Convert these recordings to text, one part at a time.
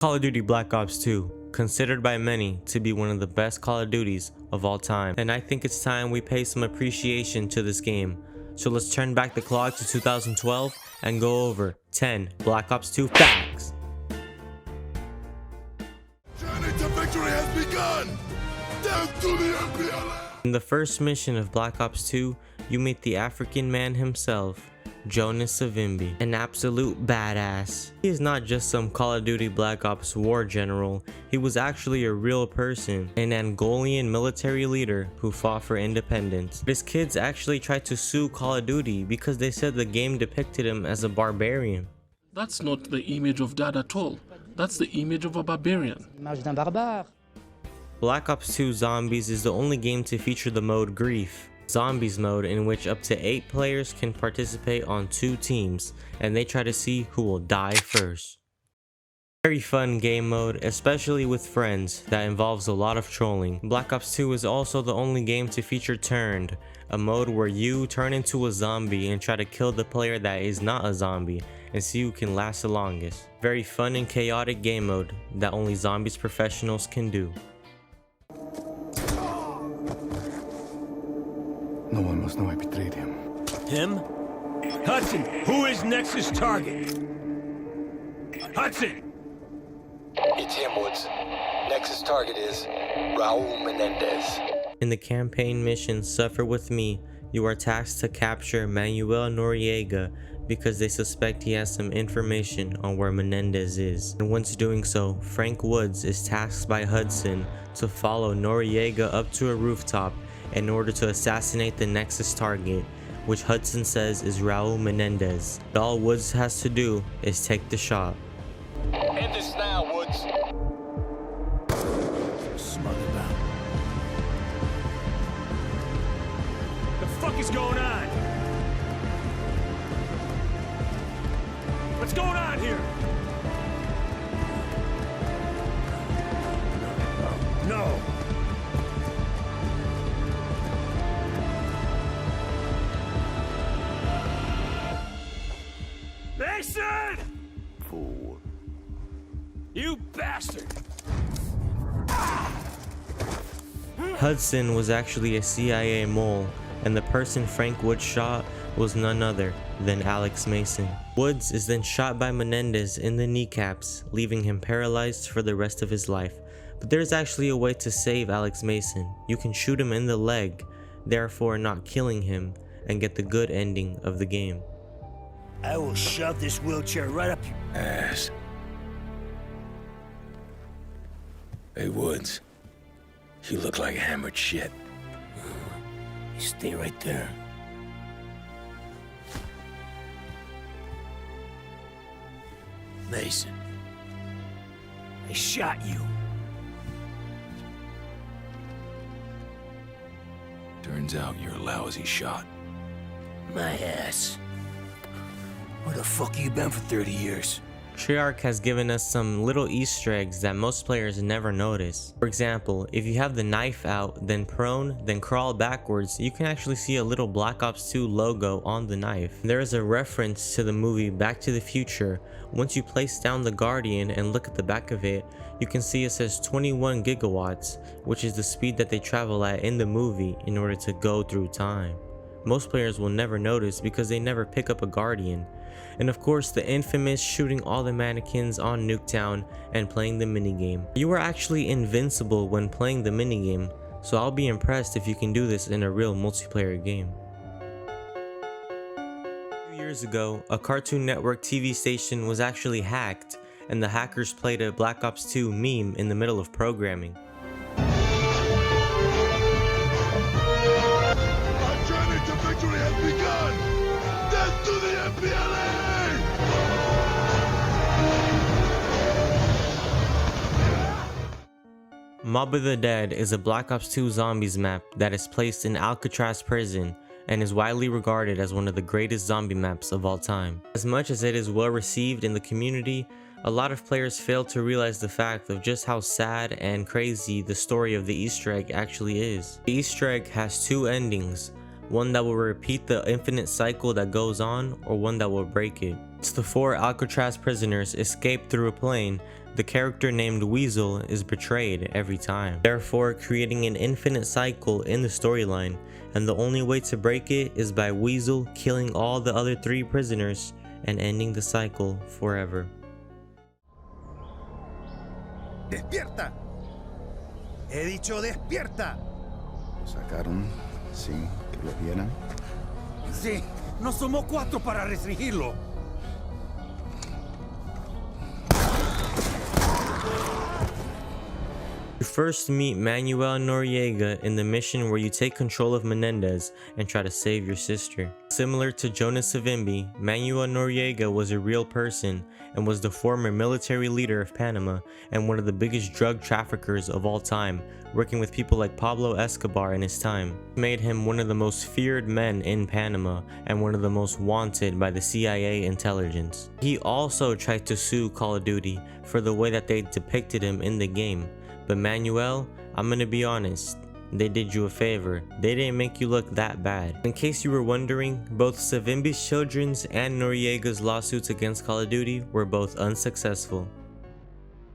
Call of Duty Black Ops 2, considered by many to be one of the best Call of Duties of all time, and I think it's time we pay some appreciation to this game. So let's turn back the clock to 2012 and go over 10 Black Ops 2 facts. Journey to victory has begun! Death to the MPLA! In the first mission of Black Ops 2, you meet the African man himself, Jonas Savimbi, an absolute badass. He is not just some Call of Duty Black Ops war general, he was actually a real person, an Angolian military leader who fought for independence. His kids actually tried to sue Call of Duty because they said the game depicted him as a barbarian. That's not the image of Dad at all. That's the image of a barbarian. L'image d'un barbare. Black Ops 2 Zombies is the only game to feature the mode Grief. Zombies mode, in which up to 8 players can participate on 2 teams, and they try to see who will die first. Very fun game mode, especially with friends, that involves a lot of trolling. Black Ops 2 is also the only game to feature Turned, a mode where you turn into a zombie and try to kill the player that is not a zombie and see who can last the longest. Very fun and chaotic game mode that only Zombies professionals can do. No one must know I betrayed him. Him? Hudson, who is Nexus target? Hudson! It's him, Woods. Nexus target is Raul Menendez. In the campaign mission Suffer With Me, you are tasked to capture Manuel Noriega because they suspect he has some information on where Menendez is. And once doing so, Frank Woods is tasked by Hudson to follow Noriega up to a rooftop in order to assassinate the Nexus target, which Hudson says is Raul Menendez. All Woods has to do is take the shot. End this now, Woods. Smothered down. The fuck is going on? What's going on here? No. Mason! Fool. You bastard! Hudson was actually a CIA mole, and the person Frank Woods shot was none other than Alex Mason. Woods is then shot by Menendez in the kneecaps, leaving him paralyzed for the rest of his life. But there's actually a way to save Alex Mason. You can shoot him in the leg, therefore not killing him, and get the good ending of the game. I will shove this wheelchair right up your Ass. Hey, Woods. You look like hammered shit. You stay right there. Mason, I shot you. Turns out you're a lousy shot. My ass. Where the fuck you been for 30 years? Treyarch has given us some little Easter eggs that most players never notice. For example, if you have the knife out, then prone, then crawl backwards, you can actually see a little Black Ops 2 logo on the knife. There is a reference to the movie Back to the Future. Once you place down the Guardian and look at the back of it, you can see it says 21 gigawatts, which is the speed that they travel at in the movie in order to go through time. Most players will never notice because they never pick up a Guardian. And of course, the infamous shooting all the mannequins on Nuketown and playing the minigame. You are actually invincible when playing the minigame, so I'll be impressed if you can do this in a real multiplayer game. A few years ago, a Cartoon Network TV station was actually hacked, and the hackers played a Black Ops 2 meme in the middle of programming. Our journey to victory has begun! Death to the MPLA! Mob of the Dead is a Black Ops 2 Zombies map that is placed in Alcatraz prison and is widely regarded as one of the greatest zombie maps of all time. As much as it is well received in the community, a lot of players fail to realize the fact of just how sad and crazy the story of the Easter egg actually is. The Easter egg has 2 endings, one that will repeat the infinite cycle that goes on, or one that will break it. It's the 4 Alcatraz prisoners escape through a plane the character named Weasel is betrayed every time, therefore creating an infinite cycle in the storyline, and the only way to break it is by Weasel killing all the other 3 prisoners and ending the cycle forever. ¡Despierta! He dicho despierta. Lo sacaron sin que lo vieran. Sí, no somos 4 para restringirlo. You first meet Manuel Noriega in the mission where you take control of Menendez and try to save your sister. Similar to Jonas Savimbi, Manuel Noriega was a real person and was the former military leader of Panama and one of the biggest drug traffickers of all time, working with people like Pablo Escobar in his time. It made him one of the most feared men in Panama and one of the most wanted by the CIA intelligence. He also tried to sue Call of Duty for the way that they depicted him in the game. But Manuel, I'm gonna be honest, they did you a favor. They didn't make you look that bad. In case you were wondering, both Savimbi's children's and Noriega's lawsuits against Call of Duty were both unsuccessful.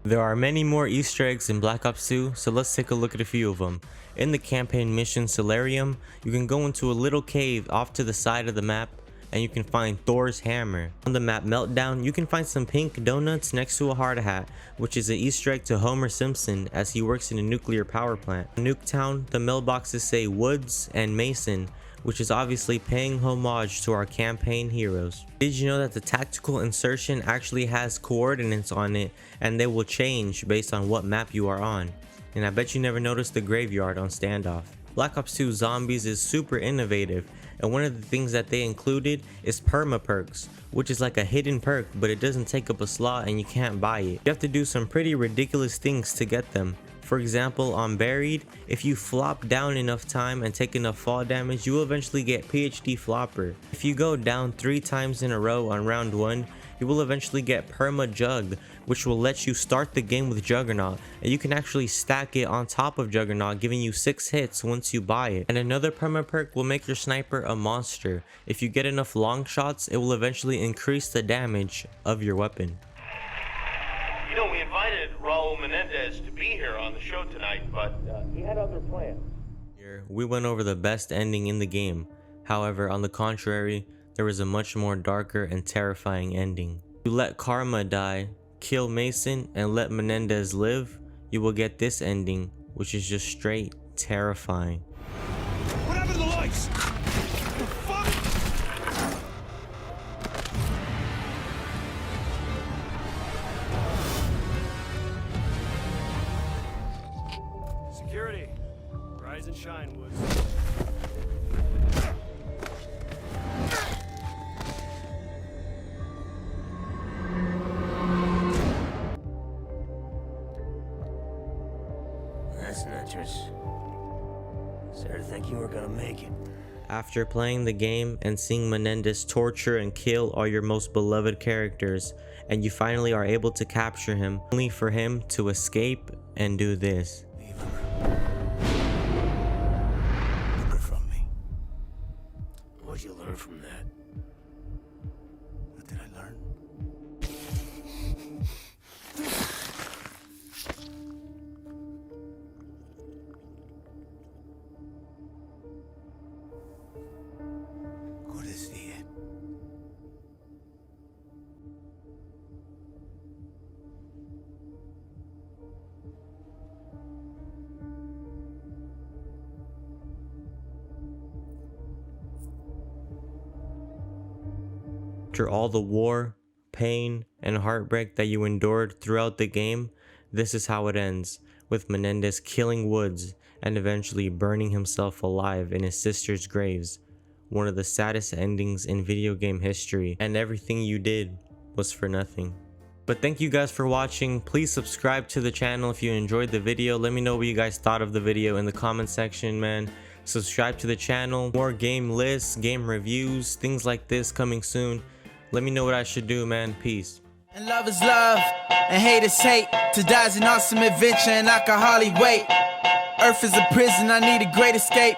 There are many more Easter eggs in Black Ops 2, so let's take a look at a few of them. In the campaign mission Solarium, you can go into a little cave off to the side of the map and you can find Thor's hammer. On the map Meltdown, you can find some pink donuts next to a hard hat, which is an Easter egg to Homer Simpson as he works in a nuclear power plant. In Nuketown, the mailboxes say Woods and Mason, which is obviously paying homage to our campaign heroes. Did you know that the tactical insertion actually has coordinates on it and they will change based on what map you are on? And I bet you never noticed the graveyard on Standoff. Black Ops 2 Zombies is super innovative, and one of the things that they included is perma perks, which is like a hidden perk, but it doesn't take up a slot and you can't buy it. You have to do some pretty ridiculous things to get them. For example, on Buried, if you flop down enough time and take enough fall damage, you will eventually get PhD Flopper. If you go down 3 times in a row on round 1, you will eventually get Perma Jug, which will let you start the game with Juggernaut, and you can actually stack it on top of Juggernaut, giving you 6 hits once you buy it. And another perma perk will make your sniper a monster. If you get enough long shots, it will eventually increase the damage of your weapon. You know, we invited Raul Menendez to be here on the show tonight, but he had other plans. Here, we went over the best ending in the game. However, on the contrary, there was a much more darker and terrifying ending. You let Karma die, kill Mason, and let Menendez live, you will get this ending, which is just straight terrifying. What happened to the lights? The fuck? Security, rise and shine, Woods. That's not just... Started thinking we're gonna make it. After playing the game and seeing Menendez torture and kill all your most beloved characters, and you finally are able to capture him, only for him to escape and do this. Leave him. Took her from me. What'd you learn from that? What did I learn? Good to see it. After all the war, pain, and heartbreak that you endured throughout the game, this is how it ends, with Menendez killing Woods and eventually burning himself alive in his sister's graves. One of the saddest endings in video game history, and everything you did was for nothing. But thank you guys for watching. Please subscribe to the channel if you enjoyed the video. Let me know what you guys thought of the video in the comment section, man. Subscribe to the channel. More game lists, game reviews, things like this coming soon. Let me know what I should do, man. Peace. And love is love, and hate is hate. To die is an awesome adventure, and I can hardly wait. Earth is a prison, I need a great escape.